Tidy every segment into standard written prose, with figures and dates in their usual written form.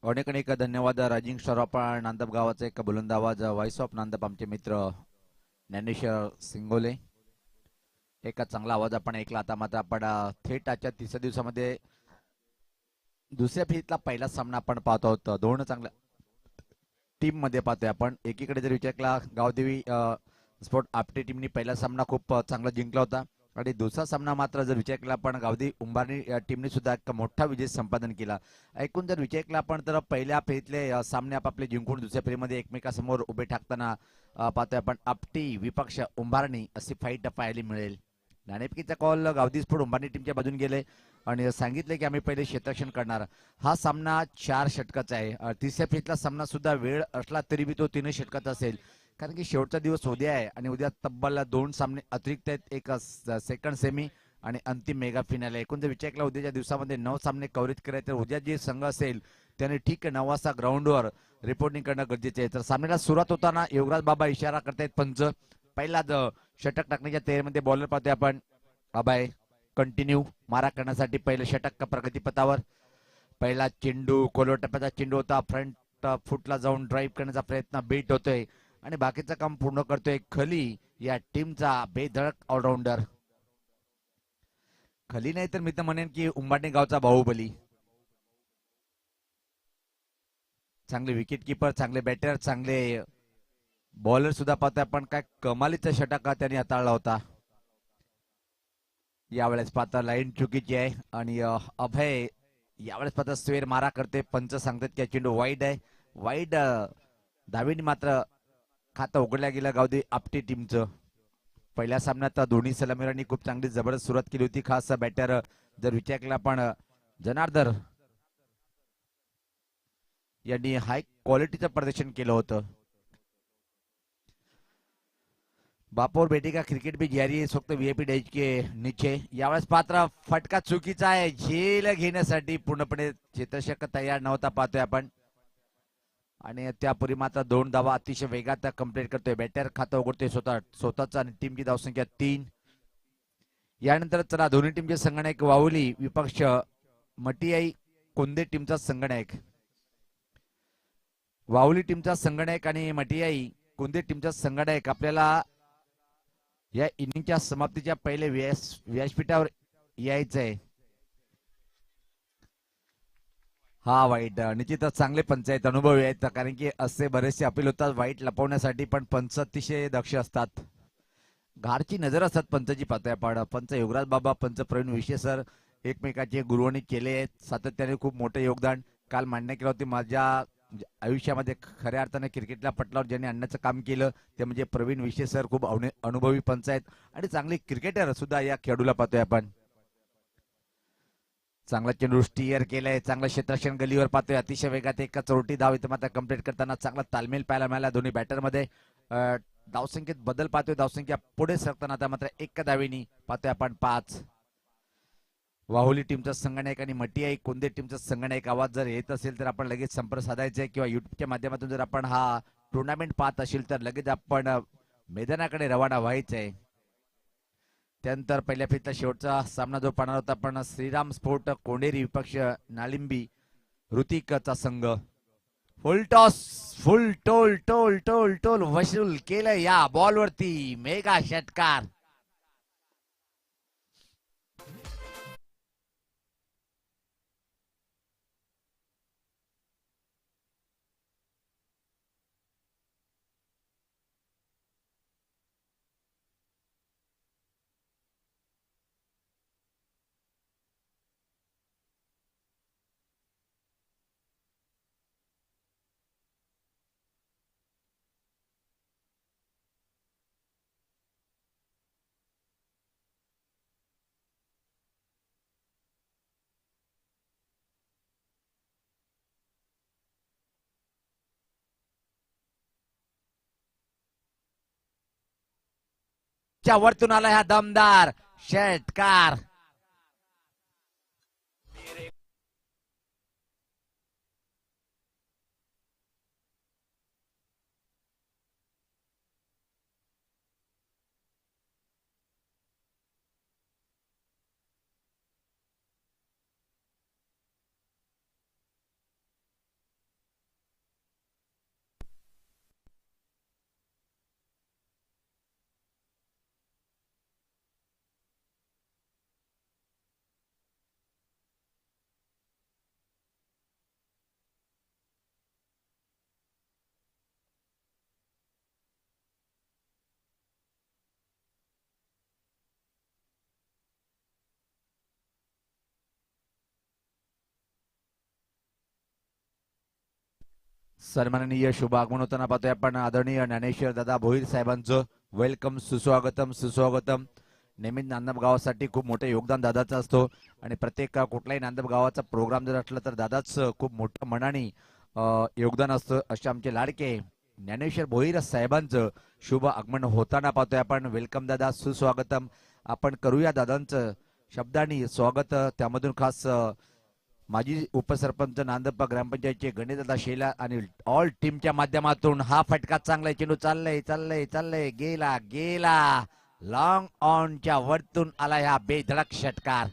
अनेक अनेक धन्यवाद राजिंग सरापा नांदप गावाचा एक बुलंद आवाज व्हॉइस ऑफ नांदप आमचे मित्र ज्ञानेश्वर सिंगोले. एक चांगला आवाज आपण ऐकला. आता मात्र आपण थेट आजच्या तिसऱ्या दिवसामध्ये दुसऱ्या फेरीतला पहिला सामना आपण पाहतो आहोत. दोन चांगल्या टीम मध्ये पाहतोय आपण. एकीकडे जर विचार केला गावदेवी स्पोर्ट आपटे टीमनी पहिला सामना खूप चांगला जिंकला होता आणि दुसरा सामना मात्र जर विचार केला आपण गावदेवी उंबारणी या टीमने सुद्धा एक मोठा विजय संपादन केला. एकूण जर विचार केला आपण तर पहिल्या फेरीतले सामने आपापले जिंकून दुसऱ्या फेरीमध्ये एकमेकांसमोर उभे ठाकताना पाहतोय आपण. आपटी विपक्ष उंबारणी अशी फाईट पाहायला मिळेल. नाणेफेकीचा कॉल गावदेवी स्पोर्ट उंबारणी टीमच्या बाजून गेले आणि सांगितले की आम्ही पहिले क्षेत्ररक्षण करणार. हा सामना 4 षटकाचा आहे. तिसऱ्या फेरीतला सामना सुद्धा वेळ असला तरी बी तो 3 षटकाचा असेल, कारण की शेवटचा दिवस उद्या आहे आणि उद्या तब्बल 2 सामने अतिरिक्त आहेत. एक सेकंड सेमी आणि अंतिम मेगा फिनाल आहे. एकूण जर विचार केला उद्याच्या दिवसामध्ये 9 सामने कव्हरेज करायचे तर उद्या जे संघ असेल त्याने ठीक 9 वाजता ग्राउंडवर रिपोर्टिंग करणं गरजेचे आहे. तर सामन्याला सुरुवात होताना युवराज बाबा इशारा करतायत पंच. पहिला षटक टाकण्याच्या तयारीमध्ये बॉलर पाहतोय आपण अभय. कंटिन्यू मारा करण्यासाठी पहिलं षटक प्रगतीपथावर. पहिला चेंडू कोलवर टप्प्याचा चेंडू होता. फ्रंट फुटला जाऊन ड्राईव्ह करण्याचा प्रयत्न बीट होतोय आणि बाकीचं काम पूर्ण करतोय खली या टीमचा बेधडक ऑलराऊंडर. खली नाही तर मी तर म्हणेन की उंबाडणे गावचा बाहुबली. चांगले विकेट किपर, चांगले बॅटर, चांगले बॉलर सुद्धा पाहतोय आपण. काय कमालीचा षटक त्यांनी हाताळला होता. यावेळेस पाहता लाईन चुकीची आहे आणि अभय यावेळेस पाहता स्वेर मारा करते. पंच सांगतात की चेंडू वाईड आहे. वाईड धावीने मात्र खातं उघडल्या गेलं गावदेवी आपटी टीमचं. पहिल्या सामन्यात दोन्ही सलामीरांनी खूप चांगली जबरदस्त सुरुवात केली होती. खास बॅटर जर विचार केला पण जनार्दन यांनी हाय क्वालिटीचं प्रदर्शन केलं होतं. बापोर बेटी का क्रिकेट भी जारी है इस वक्त वीआईपी डैच के नीचे. यावेळेस पात्र फटका चुकीचा आहे. झेल घेण्यासाठी पूर्णपणे क्षेत्ररक्षक तयार नव्हता पाहतोय आपण आणि त्यापूर्वी मात्र 2 धावा अतिशय वेगात कंप्लीट करतोय. बॅटर खातं उघडतोय स्वतःचा आणि टीमची धावसंख्या 3. यानंतर चला दोन्ही टीमचे संगणक वाहुली विपक्ष मटियाई कोंदे टीमचा संगणक. वाहुली टीमचा संगणक आणि मटियाई कोंदे टीमचा संगणक आपल्याला या इनिंगच्या समाप्तीच्या पहिले व्यासपीठावर यायचंय. हा वाईट निश्चितच चांगले पंच आहेत, अनुभवी आहेत, कारण की असे बरेचसे अपील होतात वाईट लपवण्यासाठी पण पंच अतिशय दक्ष असतात. घारची नजर असतात पंचची पाहतोय आपण. पंच युवराज बाबा, पंच प्रवीण विशे सर एकमेकाचे गुरुवणी केले आहेत. सातत्याने खूप मोठे योगदान काल मांडणी केलं होती. माझ्या आयुष्यामध्ये खऱ्या अर्थाने क्रिकेटला पटलावर ज्यांनी आणण्याचं काम केलं ते म्हणजे प्रवीण विशे सर. खूप अनुभवी पंच आहेत आणि चांगले क्रिकेटर सुद्धा या खेळाडूला पाहतोय आपण. चांगला चेंडू स्टिअर केलाय. चांगलं क्षेत्ररक्षण गलीवर पाहतोय. अतिशय वेगात एक चौरटी धाव इथं मात्र कंप्लीट करताना चांगला तालमेल पाहायला मिळाला दोन्ही बॅटरमध्ये. धावसंख्येत बदल पाहतोय. धावसंख्या पुढे सरकताना आता मात्र एका धावेनी पाहतोय आपण 5. वाहुली टीमचा संगणक आणि मटियाई कोंदे टीमचा संगणक. आवाज जर येत असेल तर आपण लगेच संपर्क साधायचा आहे किंवा युट्यूबच्या माध्यमातून जर आपण हा टुर्नामेंट पाहत असेल तर लगेच आपण मैदानाकडे रवाना व्हायचंय. त्यानंतर पहिल्या फेरीतला शेवटचा सामना जो पाहणार होता आपण श्रीराम स्पोर्ट कोंडेरी विपक्ष नालिंबी ऋतिकचा संघ. फुल टॉस, फुल टोल टोल टोल टोल वसूल केलं या बॉलवरती. मेगा षटकार. च्या वरतून आला हा दमदार षटकार. सन्माननीय शुभ आगमन होताना पाहतोय आपण आदरणीय ज्ञानेश्वर दादा भोईर साहेबांचं वेलकम सुस्वागतम सुस्वागतम. नेहमी नांदप गावासाठी खूप मोठे योगदान दादाचं असतो आणि प्रत्येक कुठलाही नांदप गावाचा प्रोग्राम जर असला तर दादाच खूप मोठं मनाने योगदान असतं. असे आमचे लाडके ज्ञानेश्वर भोईर साहेबांचं शुभ आगमन होताना पाहतोय आपण. वेलकम दादा सुस्वागतम. आपण करूया दादांचं शब्दांनी स्वागत. त्यामधून खास माजी उपसरपंच नांदप्पा ग्रामपंचायतचे गणेशदादा शेला आणि ऑल टीमच्या माध्यमातून हा फटका चांगला चेंडू चाललंय चाललंय चाललंय गेला गेला लॉंग ऑनच्या वरतून आला हा बेधडक षटकार.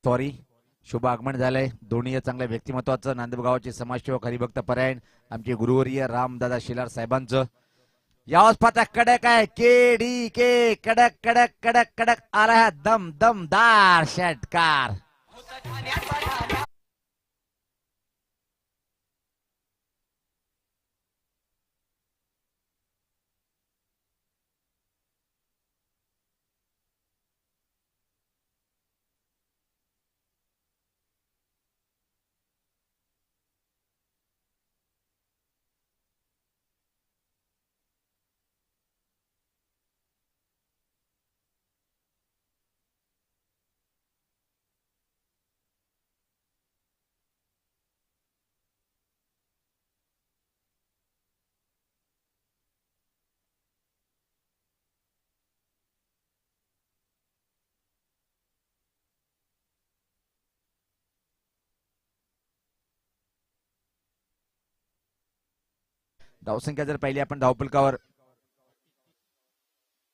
सॉरी शुभ आगमन झालंय. दोन्ही चांगल्या व्यक्तिमत्वाचं नांदप गावाचे समाजसेवक हरिभक्त परायण आमचे गुरुवर्य रामदादा शेलार साहेबांचं यावच पाहता कडक आहे केडी के कडक कडक कडक कडक आला है दम दमदार षटकार. धावसंख्या जर पाहिली आपण धावपलकावर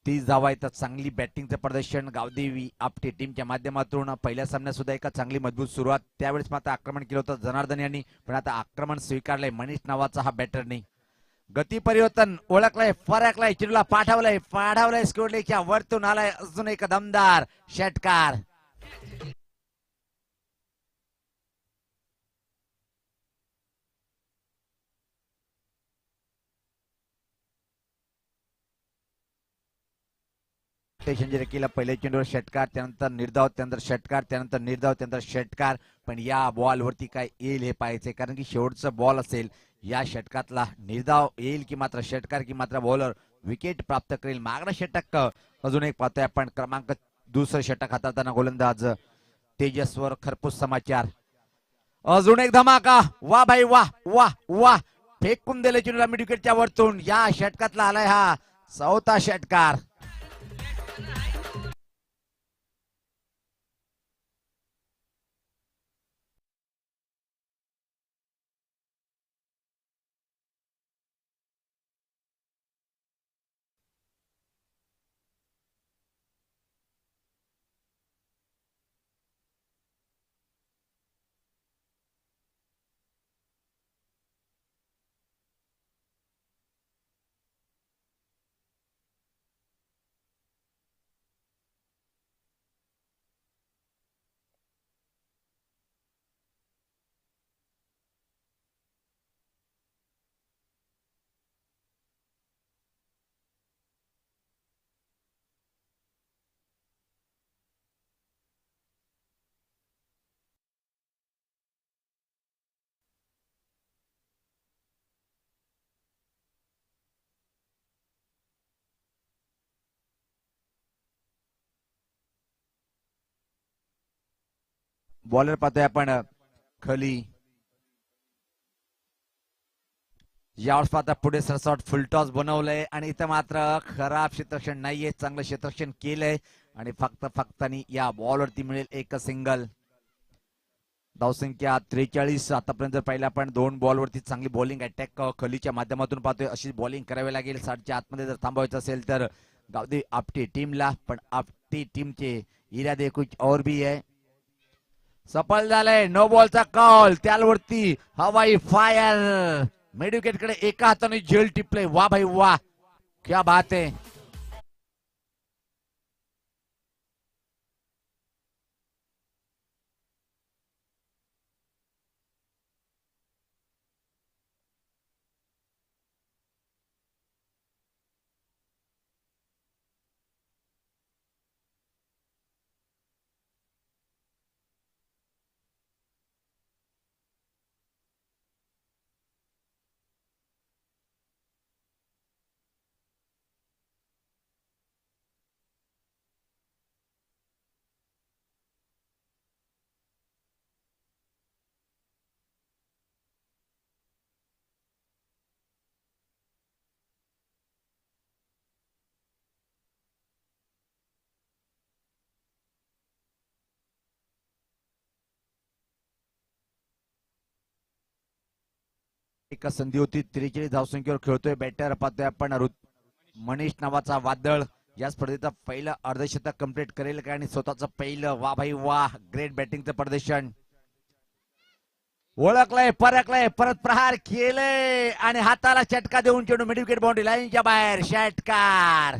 30 धावा येतात. चांगली बॅटिंगचं प्रदर्शन गावदेवी आपटे टीमच्या माध्यमातून. पहिल्या सामन्यात सुद्धा एका चांगली मजबूत सुरुवात. त्यावेळेस मात्र आक्रमण केलं होतं जनार्दन यांनी, पण आता आक्रमण स्वीकारलंय मनीष नावाचा हा बॅटरने. गती परिवर्तन ओळखलंय फरकलाय चिरूला पाठवलंय स्कोरलेच्या वरतून आलाय अजून एक दमदार षटकार. केला पहिल्या चेंडूवर षटकार, त्यानंतर निर्धाव, त्यानंतर षटकार, त्यानंतर निर्धाव, त्यानंतर षटकार. पण या बॉलवरती काय येईल हे पाहायचंय, कारण की शेवटचा बॉल असेल. या षटकातला निर्धाव येईल की मात्र षटकार, की मात्र बॉलर विकेट प्राप्त करेल. मागणं षटक अजून एक पाहतोय आपण. क्रमांक दुसरं षटक हाताळताना गोलंदाज तेजस्वर खरपूस समाचार. अजून एक धमाका. वा भाई वा वा वा. फेकून दिले चेंडूला मिड विकेटच्या वरतून. या षटकातला आलाय हा 4था षटकार. बॉलर पाहतोय आपण खली. यावेळेस पाहता पुढे सरसॉट फुलटॉस बनवलंय आणि इथं मात्र खराब क्षेत्ररक्षण नाहीये, चांगलं क्षेत्ररक्षण केलंय आणि फक्त या बॉलवरती मिळेल एक सिंगल. धावसंख्या 43. आतापर्यंत पाहिलं आपण 2 बॉलवरती चांगली बॉलिंग अटॅक खलीच्या माध्यमातून पाहतोय. अशी बॉलिंग करावी लागेल 60च्या आतमध्ये जर थांबवायचं असेल तर गावदेवी आपटी टीमला. पण आपटी टीमचे इरादे कुछ और भी है. सफल झालंय. नो बॉलचा कॉल, त्यावरती हवाई फायर. मेडिकेट कडे एका हाताने झेल टिपले. वा भाई वा, क्या बात आहे. एक संधी होती. 43 धावसंख्येवर खेळतोय बॅटर. पाहतोय आपण मनीष नावाचा वादळ या स्पर्धेचा पहिलं अर्धशतक कंप्लीट करेल का आणि स्वतःचं पहिलं. वा भाई वा, ग्रेट बॅटिंगचं प्रदर्शन. ओळखलंय, परखलंय, परत प्रहार केलंय आणि हाताला षटका देऊन चेंडू मिड विकेट बाउंड्री लाईनच्या बाहेर. षटकार.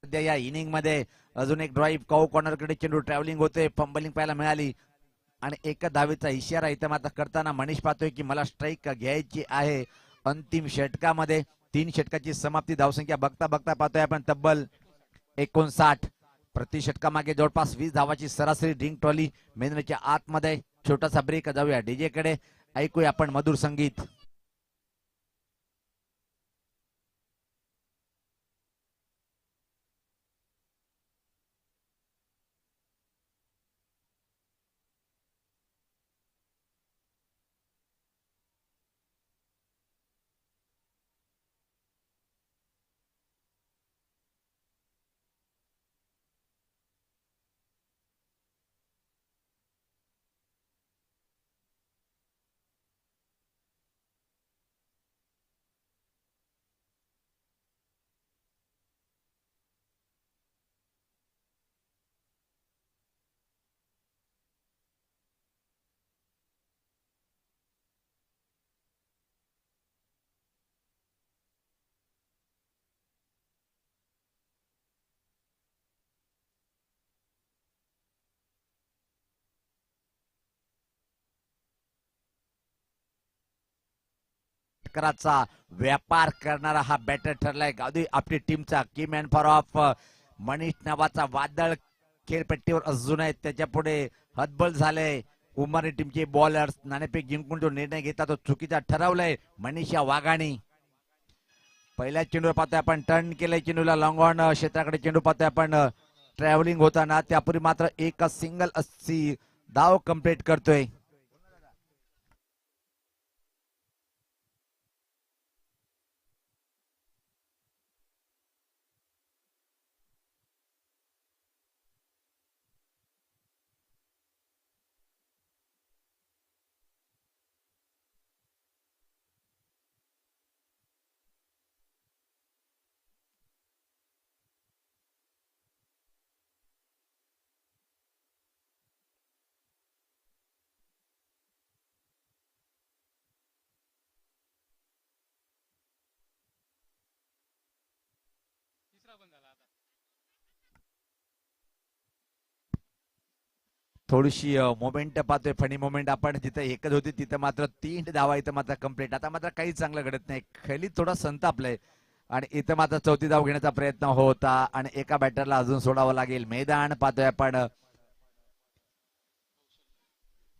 सध्या या इनिंग मध्ये अजून एक ड्राईव्ह काऊ कॉर्नर कडे चेंडू ट्रॅव्हलिंग होते. फंबलिंग पाहायला मिळाली आणि एक धावेचा इशारा इथं मात्र करताना मनीष पाहतोय की मला स्ट्राईक घ्यायची आहे अंतिम षटकामध्ये. 3 षटकाची समाप्ती. धावसंख्या बघता बघता पाहतोय आपण तब्बल 59. प्रति षटकामागे जवळपास 20 धावाची सरासरी. ड्रिंक ट्रॉली मेंदूच्या आतमध्ये. छोटासा ब्रेक. जाऊया डीजे कडे, ऐकूया आपण मधुर संगीत. षटकाराचा व्यापार करणारा हा बॅटर ठरलाय. गादी आपली टीमचा की मॅन फॉर ऑफ मनीष नावाचा वादळ खेळपट्टीवर अजून आहे. त्याच्या पुढे हतबल झाले उमरणी टीमचे बॉलर्स. नाणेफेक जिंकून जो निर्णय घेतात तो चुकीचा ठरवलाय मनीषा वाघाणी. पहिल्या चेंडूवर पाहतोय आपण टर्न केलंय चेंडूला. लॉंग ऑन क्षेत्राकडे चेंडू पाहतोय आपण ट्रॅव्हलिंग होताना. त्यापूर्वी मात्र एक सिंगल 80 धाव कंप्लीट करतोय. थोडीशी मोमेंट पाहतोय, फनी मोमेंट आपण जिथे एकच होती तिथे मात्र 3 धावा इथं मात्र कंप्लीट. आता मात्र काही चांगलं घडत नाही, खेळी थोडा संतापलंय आणि इथं मात्र चौथी धाव घेण्याचा प्रयत्न होता आणि एका बॅटरला अजून सोडावं लागेल. मैदान पाहतोय आपण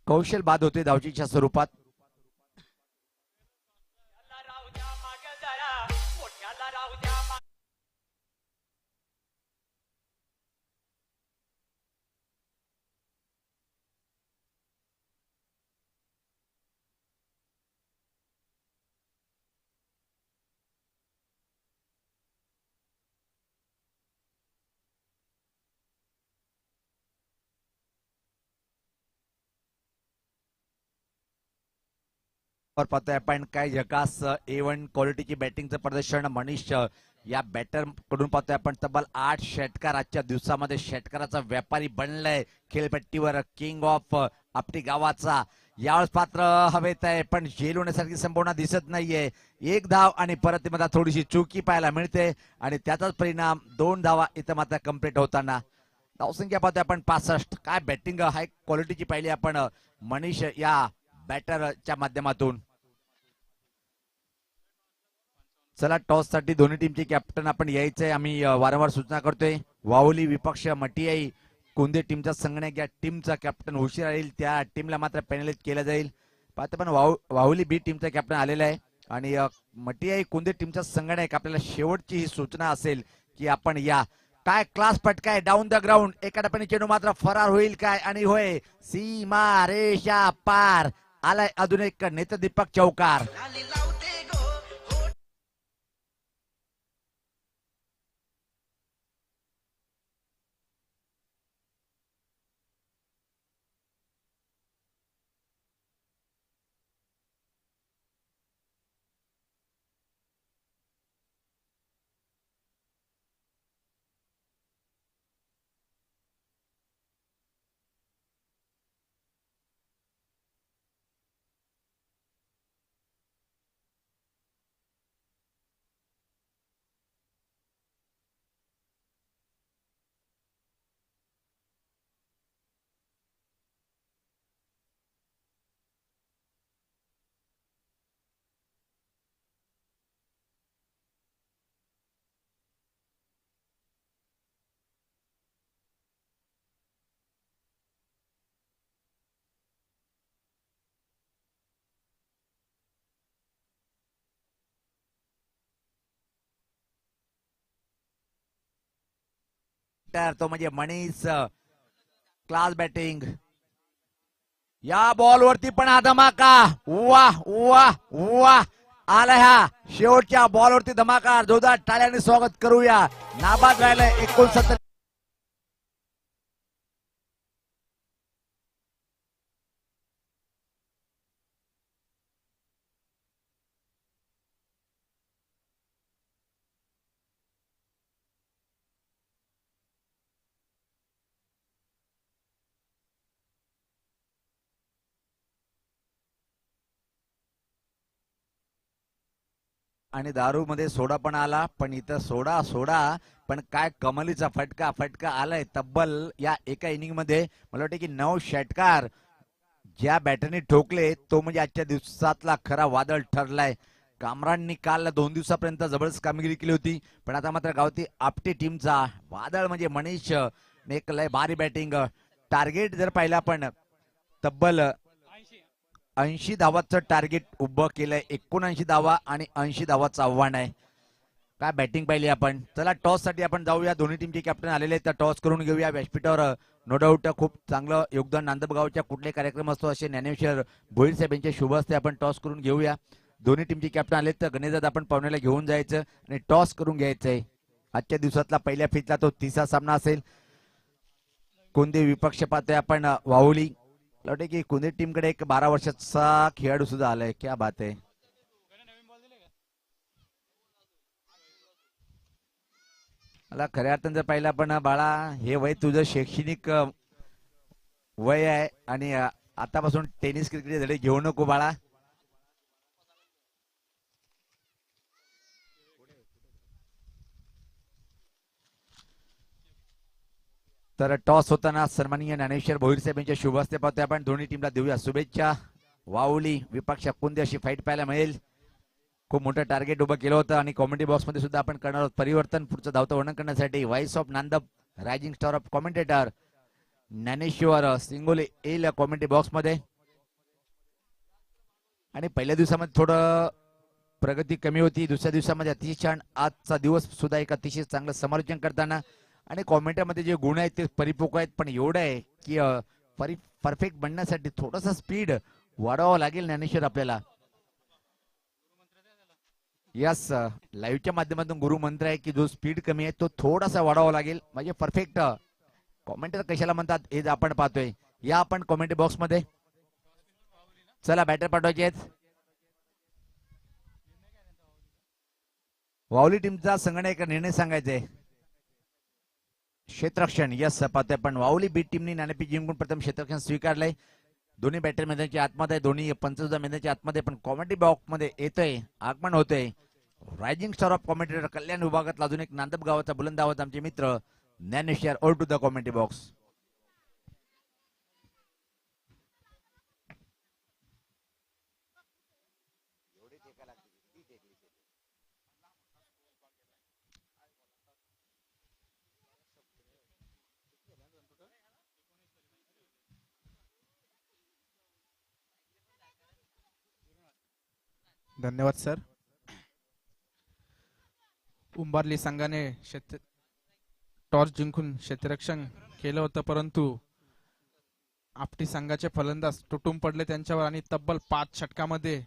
कौशल बाद होते धावचीच्या स्वरूपात. पाहतोय आपण काय झकास A1 क्वालिटीची बॅटिंगचं प्रदर्शन मनीष या बॅटर कडून पाहतोय आपण. तब्बल 8 षटकार आजच्या दिवसामध्ये षटकाराचा व्यापारी बनलाय खेळपट्टीवर, किंग ऑफ आपटी गावाचा. यावेळेस पात्र हवेत आहे पण झेल होण्यासारखी संभावना दिसत नाहीये. एक धाव आणि परत मध्ये थोडीशी चुकी पाहायला मिळते आणि त्याचाच परिणाम 2 धावा इथं मात्र कम्प्लीट होताना. धावसंख्या पाहतोय आपण 65. काय बॅटिंग हाय क्वालिटीची पाहिली आपण मनीष या बॅटरच्या माध्यमातून. चला टॉस साठी दोन्ही टीमचे कॅप्टन आपण यायचंय. आम्ही वारंवार सूचना करतोय. वाहुली विपक्ष मटियाई कोंदे टीमचा संगणक या टीमचा कॅप्टन उशीर येईल त्या टीमला मात्र पॅनलिस्ट केलं जाईल. पाहता पण वाहुली बी टीमचा कॅप्टन आलेला आहे आणि मटियाई कोंदे टीमचा संगणक आपल्याला शेवटची ही सूचना असेल की आपण या. काय क्लास पटकाय डाऊन द ग्राउंड. एका टप्प्याने चेंडू मात्र फरार होईल काय आणि होय सीमा रेषा पार आलाय अजून एक नेत्र दीपक चौकार. तो म्हणजे मनीष क्लास बॅटिंग. या बॉलवरती पण हा धमाका. वाह वाह वाह आला ह्या शेवटच्या बॉलवरती धमाका. जोरदार टाळ्याने स्वागत करूया. नाबाद राहिलंय 69. आणि दारू मध्ये सोडा पण आला पण इथं सोडा सोडा पण काय कमालीचा फटका फटका आलाय. तब्बल या एका इनिंग मध्ये मला वाटतं की 9 षटकार ज्या बॅटरने ठोकले तो म्हणजे आजच्या दिवसातला खरा वादळ ठरलाय. कामरांनी काल 2 दिवसापर्यंत जबरदस्त कामगिरी केली होती पण आता मात्र गावती आपटे टीमचा वादळ म्हणजे मनीष एक लय भारी बॅटिंग. टार्गेट जर पाहिलं आपण तब्बल 80 धावाचं टार्गेट उभं केलंय. 79 धावा आणि 80 धावाचं आव्हान आहे. काय बॅटिंग पाहिली आपण. चला टॉस साठी आपण जाऊया. दोन्ही टीमचे कॅप्टन आलेले आहेत तर टॉस करून घेऊया. व्यासपीठावर नो डाऊट खूप चांगलं योगदान नांदगावच्या कुठले कार्यक्रम असतो असे ज्ञानेश्वर भोईर साहेबांचे शुभ असते. आपण टॉस करून घेऊया. दोन्ही टीमचे कॅप्टन आलेत तर गणेशदादा आपण पाहुण्याला घेऊन जायचं आणि टॉस करून घ्यायचंय. आजच्या दिवसातला पहिल्या फिटला तो तिसरा सामना असेल. कोणते विपक्ष पाहतोय आपण वाहुली. लवटे की कुंदे टीम कडे एक 12 वर्षाचा खेळाडू सुद्धा आलाय. क्या बात आहे. मला खऱ्या अर्थानं जर पाहिलं आपण बाळा हे वय तुझं शैक्षणिक वय आहे आणि आतापासून टेनिस क्रिकेट धडे घेऊ नको बाळा. तर टॉस होताना सन्माननीय ज्ञानेश्वर भोईर साहेब यांच्या शुभ हस्ते पाहतोय आपण. दोन्ही टीमला देऊया शुभेच्छा. वावली विपक्ष कुंदी अशी फाईट पाहायला मिळेल. खूप मोठं टार्गेट उभं केलं होतं आणि कॉमेंट्री बॉक्स मध्ये सुद्धा आपण करणार आहोत परिवर्तन. पुढचं धावतं वर्णन करण्यासाठी व्हॉइस ऑफ नांदब rising star of commentator Dnyaneshwar Singole येईल कॉमेंट्री बॉक्स मध्ये. आणि पहिल्या दिवसामध्ये थोडं प्रगती कमी होती, दुसऱ्या दिवसामध्ये अतिशय छान. आजचा दिवस सुद्धा एक अतिशय चांगलं समालोचन करताना आणि कॉमेंट्रीमध्ये जे गुण आहेत ते परिपक्व आहेत, पण एवढं आहे की परफेक्ट बनण्यासाठी थोडंसं स्पीड वाढवावं लागेल ज्ञानेश्वर आपल्याला. यस, लाईव्हच्या माध्यमातून गुरु मंत्र आहे की जो स्पीड कमी आहे तो थोडासा वाढवावा लागेल, म्हणजे परफेक्ट कॉमेंटर कशाला म्हणतात हे आपण पाहतोय. या आपण कॉमेंट्री बॉक्स मध्ये. चला बॅटर पाठवायचे आहेत. वावली टीमचा संघटक निर्णय सांगायचे. क्षेत्ररक्षण यस पाहतोय पण वावली बीट टीमने नाणेफेक जिंकून प्रथम क्षेत्ररक्षण स्वीकारलंय. दोन्ही बॅटर मैदानाच्या आतमध्ये, दोन्ही पंच सुद्धा मैदानाच्या आतमध्ये, पण कॉमेंट्री बॉक्स मध्ये येतोय, आगमन होतोय rising star of commentator Kalyan विभागातला अजून एक नांदब गावाचा बुलंद आवाज आमचे मित्र Dnyaneshwar all to the commentary box. धन्यवाद सर. उंबारली संघाने टॉस जिंकून क्षेत्ररक्षण केलं होतं, परंतु आपटी संघाचे फलंदाज तुटून पडले त्यांच्यावर आणि तब्बल 5 षटकामध्ये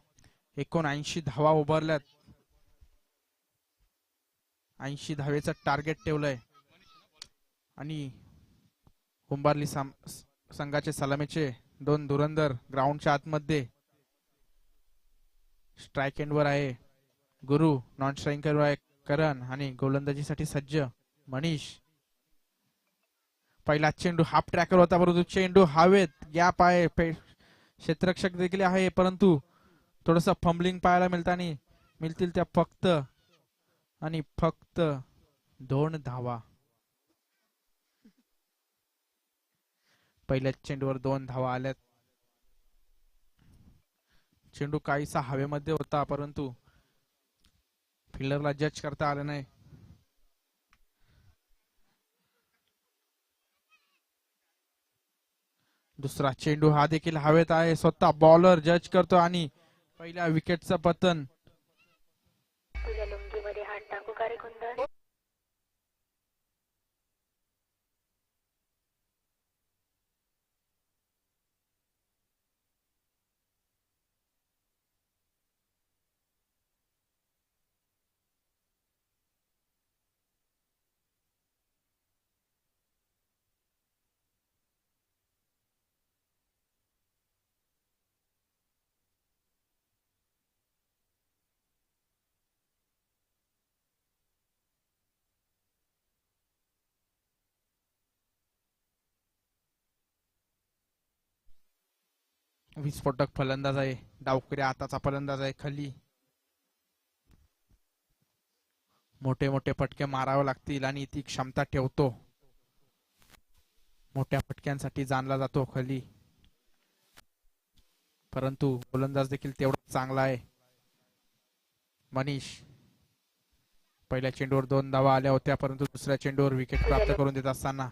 79 धावा उभारल्यात. 80 धावेचं टार्गेट ठेवलंय आणि उंबारली संघाचे सलामीचे 2 धुरंधर ग्राउंडच्या आतमध्ये. स्ट्राइक एंडवर आहे गुरु, नॉन स्ट्राइकर आहे करण आणि गोलंदाजीसाठी सज्ज मनीष. पहिला चेंडू हाफ ट्रॅकर होता, परंतु चेंडू हवेत, गॅप आहे, क्षेत्ररक्षक देखील आहे, परंतु थोडस फंबलिंग पाहायला मिळतील त्या फक्त आणि फक्त 2 धावा. पहिल्या चेंडूवर 2 धावा आल्यात. चेंडू काहीसा हवेमध्ये होता, परंतु फिल्डरला जज करता आलं नाही. दुसरा चेंडू हा देखील हवेत आहे, स्वतः बॉलर जज करतो आणि पहिल्या विकेटचं पतन. विस्फोटक फलंदाज आहे, डावकरी हाताचा फलंदाज आहे खाली. मोठे मोठे फटके मारावे लागतील आणि ती क्षमता ठेवतो. मोठ्या फटक्यांसाठी जाणला जातो खाली, परंतु गोलंदाज देखील तेवढा चांगला आहे. मनीष. पहिल्या चेंडूवर 2 धावा आल्या होत्या, परंतु दुसऱ्या चेंडूवर विकेट प्राप्त करून देत असताना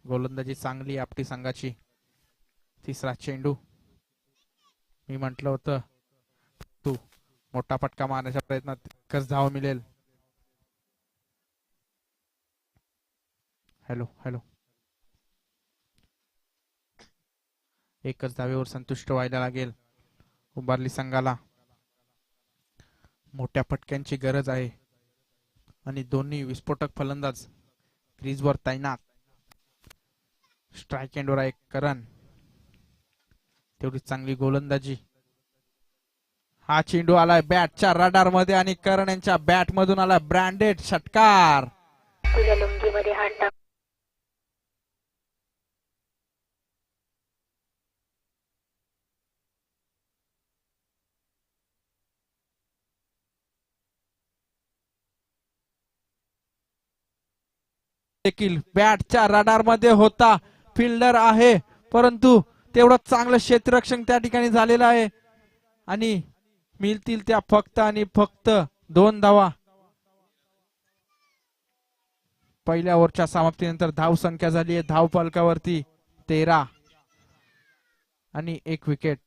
गोलंदाजी चांगली आपली संघाची. तिसरा चेंडू, मी म्हटलं होतं तू मोठा फटका मारण्याच्या प्रयत्नात एकच धाव मिळेल. Hello hello. एकच धावेवर संतुष्ट व्हायला लागेल उंबारली संघाला. मोठ्या फटक्यांची गरज आहे आणि दोन्ही विस्फोटक फलंदाज क्रीजवर तैनात. स्ट्राइक एंडवर आहे करण, तेवढी चांगली गोलंदाजी. हा चेंडू आलाय बॅटच्या रडार मध्ये आणि करण यांच्या बॅट मधून आला ब्रँडेड षटकार. देखील बॅटच्या रडार मध्ये होता, फिल्डर आहे परंतु तेवढं चांगलं क्षेत्ररक्षण त्या ठिकाणी झालेलं आहे आणि मिळतील त्या फक्त आणि फक्त 2 धावा. पहिल्या ओव्हरच्या समाप्तीनंतर धाव संख्या झाली आहे धाव फलकावरती 13 आणि 1 विकेट.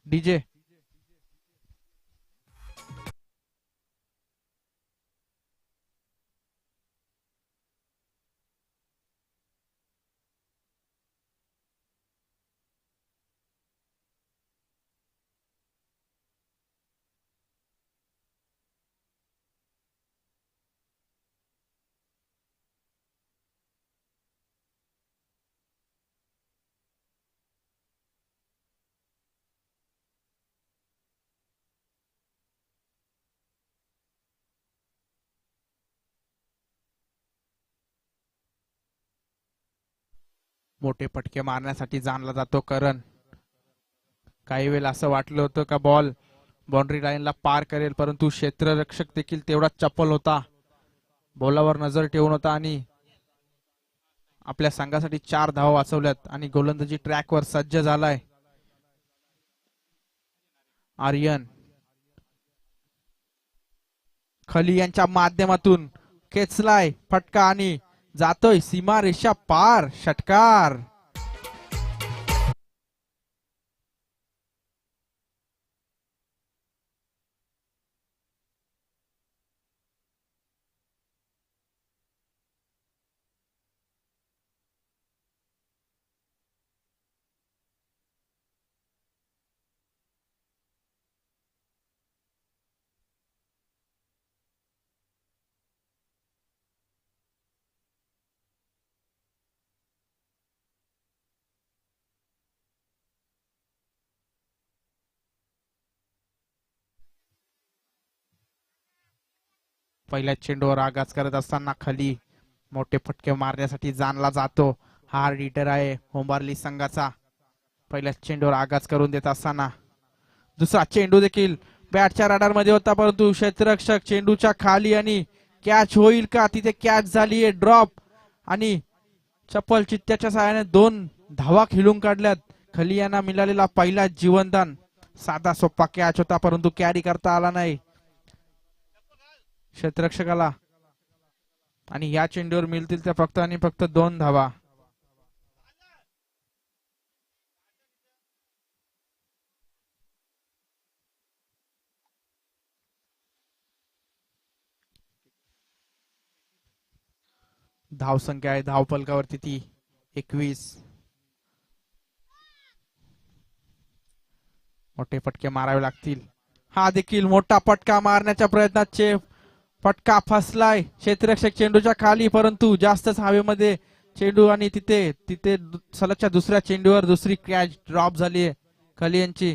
डीजे मोठे फटके मारण्यासाठी जाणला जातो करण. काही वेळेला असं वाटलं होतं का बॉल बाउंड्री लाईनला पार करेल परंतु क्षेत्ररक्षक देखील तेवढाच चप्पल होता, बॉलावर नजर ठेवून होता आणि आपल्या संघासाठी 4 धावा वाचवल्यात आणि गोलंदाजी ट्रॅकवर सज्ज झालाय. आर्यन खली यांच्या माध्यमातून खेचलाय फटका आणि जातोय सीमा रेषा पार, षटकार. पहिल्या चेंडूवर आगाज करत असताना खली मोठे फटके मारण्यासाठी जाणला जातो. हा लीडर आहे होंबार्ली संघाचा. पहिल्या चेंडूवर आगाज करून देत असताना दुसरा चेंडू देखील बॅटच्या रडार मध्ये होता परंतु क्षेत्ररक्षक चेंडूच्या खाली आणि कॅच होईल का, तिथे कॅच झालीये ड्रॉप आणि चप्पल चित्त्याच्या सहाय्याने 2 धावा खिळून काढल्यात. खली यांना मिळालेला पहिला जीवनदान. साधा सोपा कॅच होता परंतु कॅरी करता आला नाही क्षेत्ररक्षकाला आणि या चेंडूवर मिळतील त्या फक्त आणि फक्त 2 धावा. धाव संख्या आहे धाव फलकावरती ती 21. मोठे फटके मारावे लागतील. हा देखील मोठा फटका मारण्याच्या प्रयत्नात फटका फसलाय. क्षेत्ररक्षक चेंडूच्या खाली परंतु जास्तच हवेमध्ये चेंडू आणि तिथे सलगच्या दुसऱ्या चेंडूवर दुसरी कॅच ड्रॉप झाली आहे. खली यांची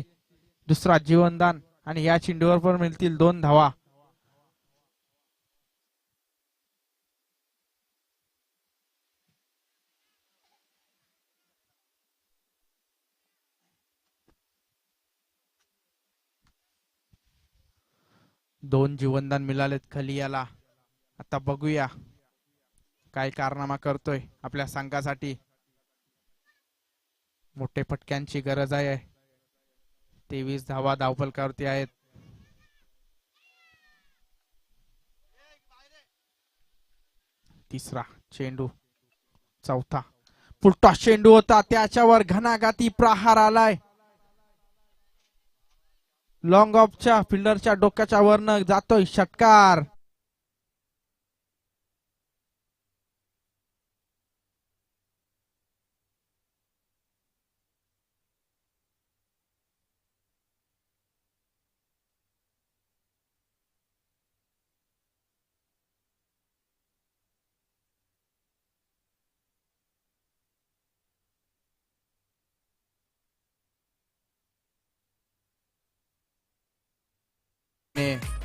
दुसरा जीवनदान आणि या चेंडूवर पण मिळतील 2 धावा. दोन जीवनदान मिळालेत खली याला. आता बघूया काय कारनामा करतोय आपल्या संघासाठी. मोठे फटक्यांची गरज आहे. 23 धावा धावफलकावरती आहेत. तिसरा चेंडू, चौथा फुलटॉस चेंडू होता, त्याच्यावर घणाघाती प्रहार आलाय. लॉंग ऑफच्या फिल्डरच्या डोक्याच्या वरनं जातोय षटकार.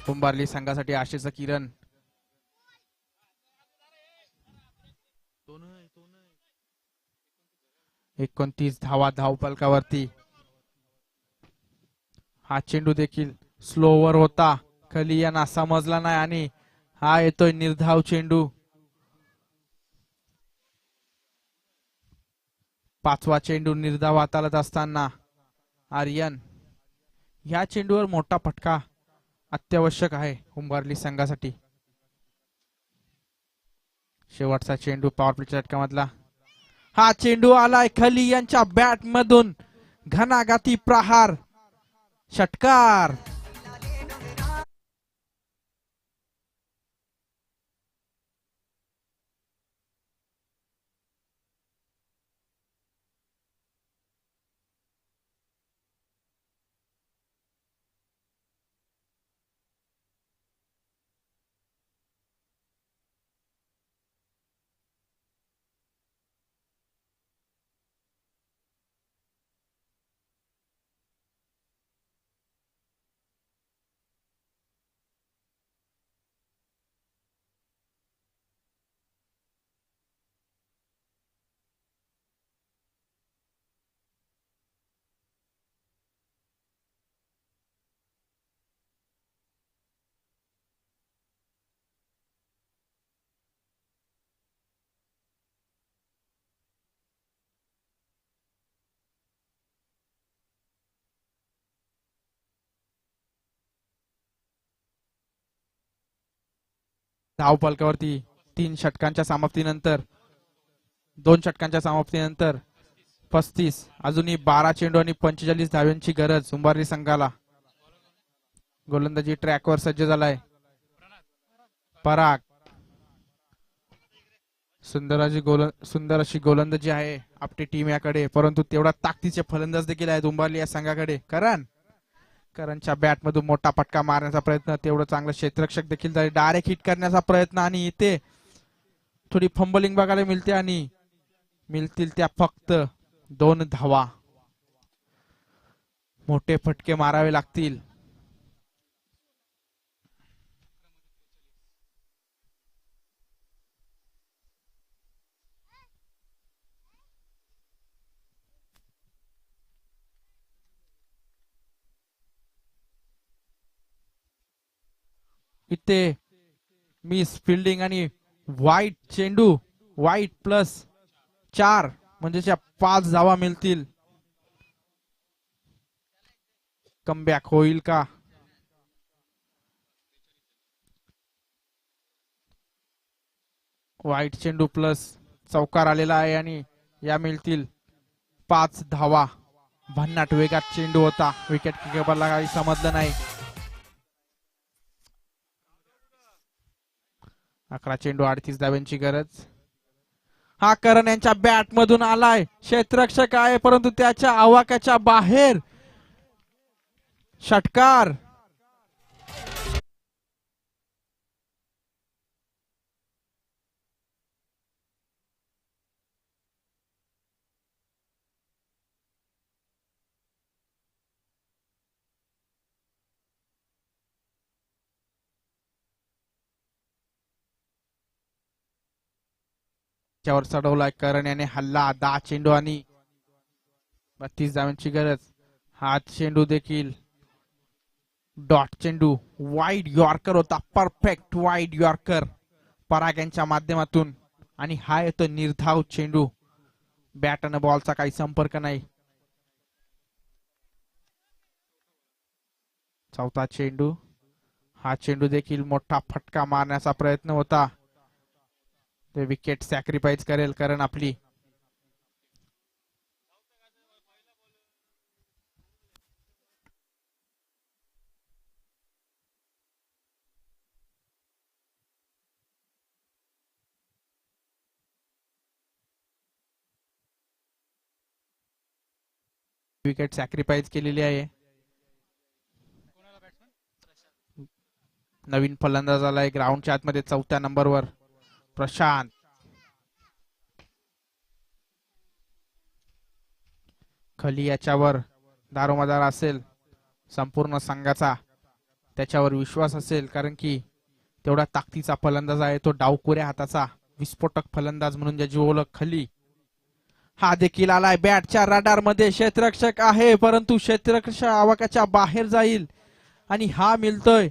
कुंभारली संघासाठी आशेचा किरण. 29 धावा धावफलकावरती. हा चेंडू देखील स्लोवर होता खली यांना समजला नाही आणि हा येतोय निर्धाव चेंडू. पाचवा चेंडू निर्धाव हाताळत असताना आर्यन. या चेंडूवर मोठा फटका अत्यावश्यक आहे उंबरली संघासाठी. शेवटचा चेंडू पॉवर प्लेच्या षटकामधला. हा चेंडू आलाय खली यांच्या बॅट मधून. घणाघाती प्रहार. षटकार. धावफलकावरती 3 षटकांच्या समाप्तीनंतर 2 षटकांच्या समाप्तीनंतर 35 अजूनही 12 चेंडू आणि 45 धाव्यांची गरज उंबारली संघाला. गोलंदाजी ट्रॅकवर सज्ज झालाय. पराग. सुंदर अशी गोलंदाजी आहे आपली टीम याकडे, परंतु तेवढा ताकदीचे फलंदाज देखील आहेत उंबारली या संघाकडे. करणच्या बॅट मधून मोठा फटका मारण्याचा प्रयत्न, तेवढं चांगलं क्षेत्ररक्षक देखील डायरेक्ट हिट करण्याचा प्रयत्न आणि इथे थोडी फंबलिंग बघायला मिळते आणि मिळतील त्या फक्त 2 धावा. मोठे फटके मारावे लागतील. इथे मिस फिल्डिंग आणि वाईट चेंडू. वाईट +4 म्हणजे 5 धावा मिळतील. कमबॅक होईल का? वाईट चेंडू प्लस चौकार आलेला आहे आणि या मिळतील 5 धावा. भन्नाट वेगात चेंडू होता. विकेट किपरला काही समजलं नाही. 11 चेंडू 38 धाव्यांची गरज. हा करण यांच्या बॅट मधून आलाय. क्षेत्ररक्षक आहे परंतु त्याच्या आवाक्याच्या बाहेर. षटकार. त्यावर चढवलाय करण याने हल्ला. 10 चेंडू आणि 32 धाव्यांची गरज. हा चेंडू देखील डॉट चेंडू. वाईड यॉर्कर होता. परफेक्ट वाईड यॉर्कर पराग यांच्या माध्यमातून आणि हा येतो निर्धाव चेंडू. बॅट आणि बॉलचा काही संपर्क नाही. चौथा चेंडू. हा चेंडू देखील मोठा फटका मारण्याचा प्रयत्न होता. ते विकेट सॅक्रिफाईस करेल कारण आपली. विकेट सॅक्रिफाईस केलेली आहे. नवीन फलंदाज आलाय ग्राउंडच्या आतमध्ये 4थ्या नंबरवर प्रशांत. खली याच्यावर दारोमदार असेल. संपूर्ण संघाचा त्याच्यावर विश्वास असेल कारण की तेवढा ताकदीचा फलंदाज आहे तो. डावकुऱ्या हाताचा विस्फोटक फलंदाज म्हणून ज्याची ओळख खली. हा देखील आलाय बॅटच्या रडार मध्ये. क्षेत्ररक्षक आहे परंतु क्षेत्ररक्षक आवाक्याच्या बाहेर जाईल आणि हा मिळतोय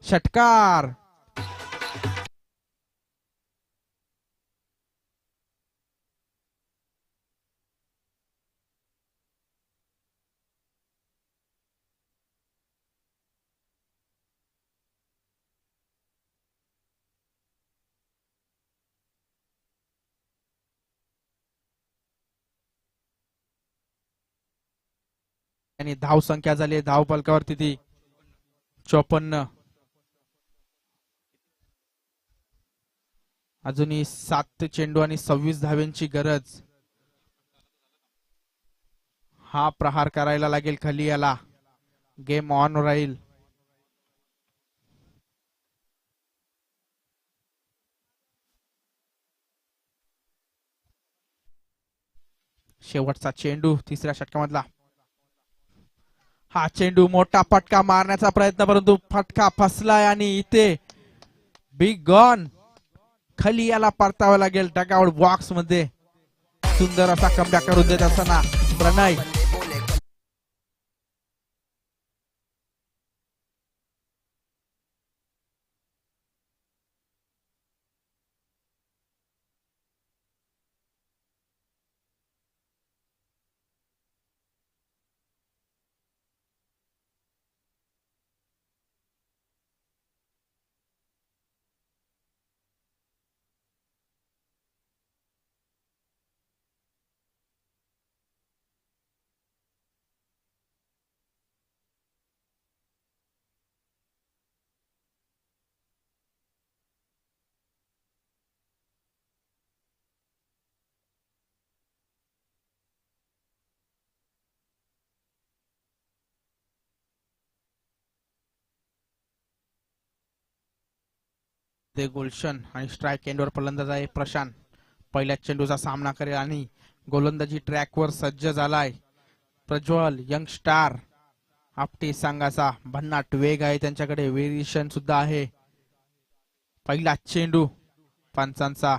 षटकार. आणि धाव संख्या झाली धाव फलकावरती ती 54. अजूनही 7 चेंडू आणि 26 धाव्यांची गरज. हा प्रहार करायला लागेल खाली याला. गेम ऑन राहील. शेवटचा चेंडू तिसऱ्या षटकामधला. हा चेंडू मोठा फटका मारण्याचा प्रयत्न परंतु फटका फसलाय आणि इथे बिग गॉन. खाली याला परतावं लागेल डगआउट बॉक्स मध्ये. सुंदर असा कमबॅक करून देत असताना प्रणय. ते गुलशन आणि स्ट्राईक एंडवर फलंदाज आहे प्रशांत. पहिल्या चेंडूचा सामना करेल आणि गोलंदाजी ट्रॅकवर सज्ज झालाय प्रज्वल यंग स्टार. आपटी संघाचा भन्नाट वेग आहे त्यांच्याकडे. व्हेरिएशन सुद्धा आहे. पहिला चेंडू पंचांचा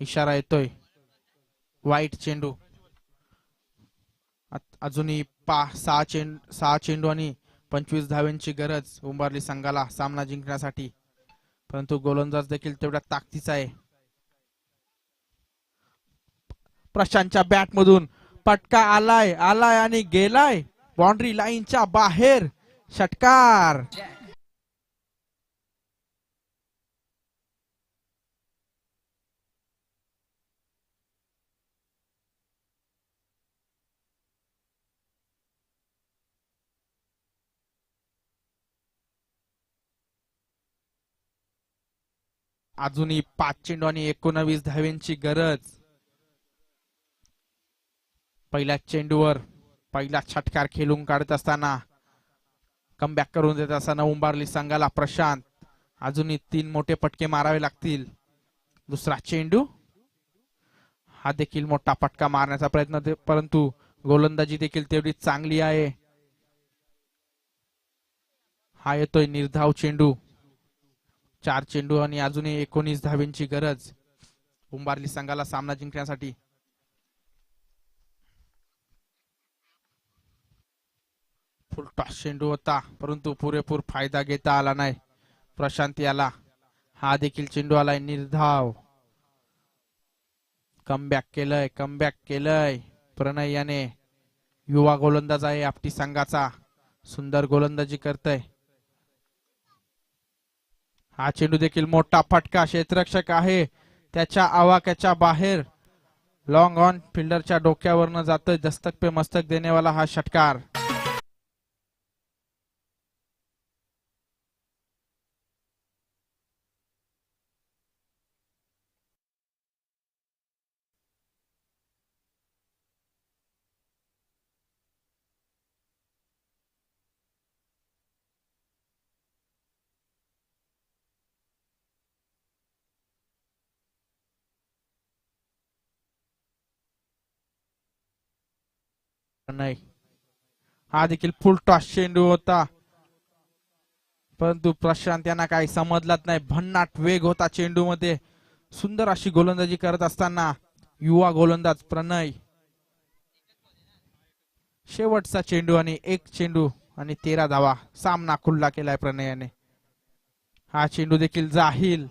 इशारा येतोय. वाईट चेंडू. अजूनही 6 चेंडू आणि 25 धाव्यांची गरज उंबारली संघाला सामना जिंकण्यासाठी. परंतु गोलंदाज देखील तेवढ्या ताकदीचा आहे. प्रशांतच्या बॅट मधून फटका आलाय आणि गेलाय बाउंड्री लाईनच्या बाहेर. षटकार. अजूनही 5 चेंडू आणि 19 धाव्यांची गरज. पहिल्या चेंडूवर पहिला षटकार खेळून काढत असताना कमबॅक करून देत असताना उंबारली संघाला प्रशांत. अजूनही 3 मोठे फटके मारावे लागतील. दुसरा चेंडू. हा देखील मोठा फटका मारण्याचा प्रयत्न परंतु गोलंदाजी देखील तेवढी चांगली आहे. हा येतोय निर्धाव चेंडू. 4 चेंडू आणि अजूनही 19 धाव्यांची गरज उंबारली संघाला सामना जिंकण्यासाठी. फुल टॉस चेंडू होता परंतु पुरेपूर फायदा घेता आला नाही प्रशांत याला. हा देखील चेंडू आलाय निर्धाव. कमबॅक केलंय प्रणय याने. युवा गोलंदाज आहे आपटी संघाचा. सुंदर गोलंदाजी करतय. हा चेंडू देखील मोठा फटका. क्षेत्ररक्षक आहे त्याच्या आवाक्याच्या बाहेर. लॉंग ऑन फिल्डरच्या डोक्यावरनं जातोय. दस्तक पे मस्तक देनेवाला हा षटकार. नाही. हा देखील फुल टॉस चेंडू होता परंतु प्रशांत यांना काही समजलाच नाही. भन्नाट वेग होता चेंडू मध्ये. सुंदर अशी गोलंदाजी करत असताना युवा गोलंदाज प्रणय. शेवटचा चेंडू आणि 1 चेंडू आणि 13 धावा. सामना खुल्ला केलाय प्रणयने. हा चेंडू देखील जाईल